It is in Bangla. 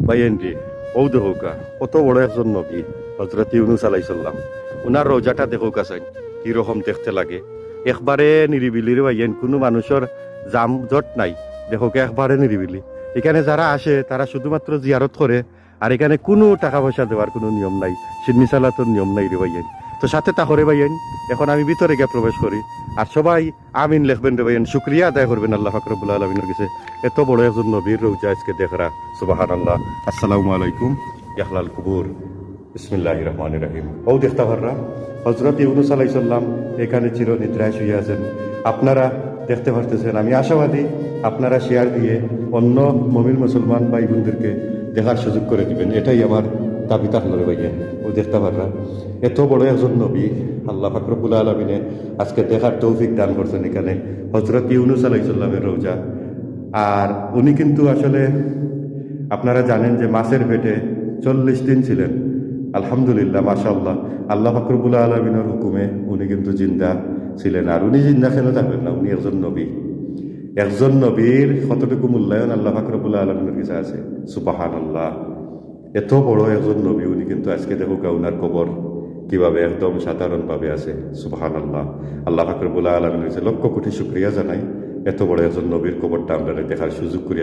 ভাইয়েনজি ও দেখোকা কত বড় একজন নবী হজরত ইউনুস আলাইসাল্লাম। ওনার রোজাটা দেখোকা চাই কিরকম দেখতে লাগে। একবারে নিরিবিলির ভাইয়েন, কোনো মানুষের জাম জট নাই। দেখোকে একবারে নিরিবিলি। এখানে যারা আসে তারা শুধুমাত্র জিয়ারত করে, আর এখানে কোনো টাকা পয়সা দেওয়ার কোনো নিয়ম নাই, সিন্নি সালাতর নিয়ম নাই রে ভাইয়েন। তো সাথে তা করে ভাইয়েন, এখন আমি ভিতরে গিয়ে প্রবেশ করি, আর সবাই আমিন লিখবেন রে ভাইয়েন, শুক্রিয়া আদায় করবেন আল্লাহ পাক রব্বুল আলামিনের কাছে। এত বড় একজন নবীর রোজা আজকে দেখরা, সুবহানাল্লাহ। আসসালামু আলাইকুম ইয়াহলাল কুবুর। বিসমিল্লাহির রহমানির রহিম। ও দেখতে পাররা হযরত ইউনূস আলাইহিস সালাম এখানে চির নিদ্রায় শুয়ে আছেন। আপনারা দেখতে পারতেছেন। আমি আশাবাদী আপনারা শেয়ার দিয়ে অন্য মুমিন মুসলমান ভাই বোনদেরকে দেখার সুযোগ করে দিবেন, এটাই আমার দাবি থাকলে ভাইয়া। ও দেখতে পাররা এত বড় একজন নবী আল্লাহ পাক রব্বুল আলামিনে আজকে দেখার তৌফিক দান করছেন এখানে হযরত ইউনূস আলাইহিস সালামের রোজা। আর উনি কিন্তু আসলে আপনারা জানেন যে মাছের পেটে 40 দিন ছিলেন। আলহামদুলিল্লাহ, মাশাআল্লাহ, আল্লাহ পাক রব্বুল আলামিনের হুকুমে উনি কিন্তু জিন্দা ছিলেন। আর উনি জিন্দা কেন থাকবেন না? উনি একজন নবী। একজন নবীর কতটুকু মূল্যায়ন আল্লাহ পাক রব্বুল আলামিনের কাছে আছে, সুবহানাল্লাহ। এত বড় একজন নবী উনি কিন্তু আজকে দেখো উনার কবর কিভাবে একদম সাধারণভাবে আছে, সুবহানাল্লাহ। আল্লাহ পাক রব্বুল আলামিনের কাছে লক্ষ কোটি শুকরিয়া জানাই এত বড় একজন নবীর কবরটা আমরা দেখার সুযোগ করিয়া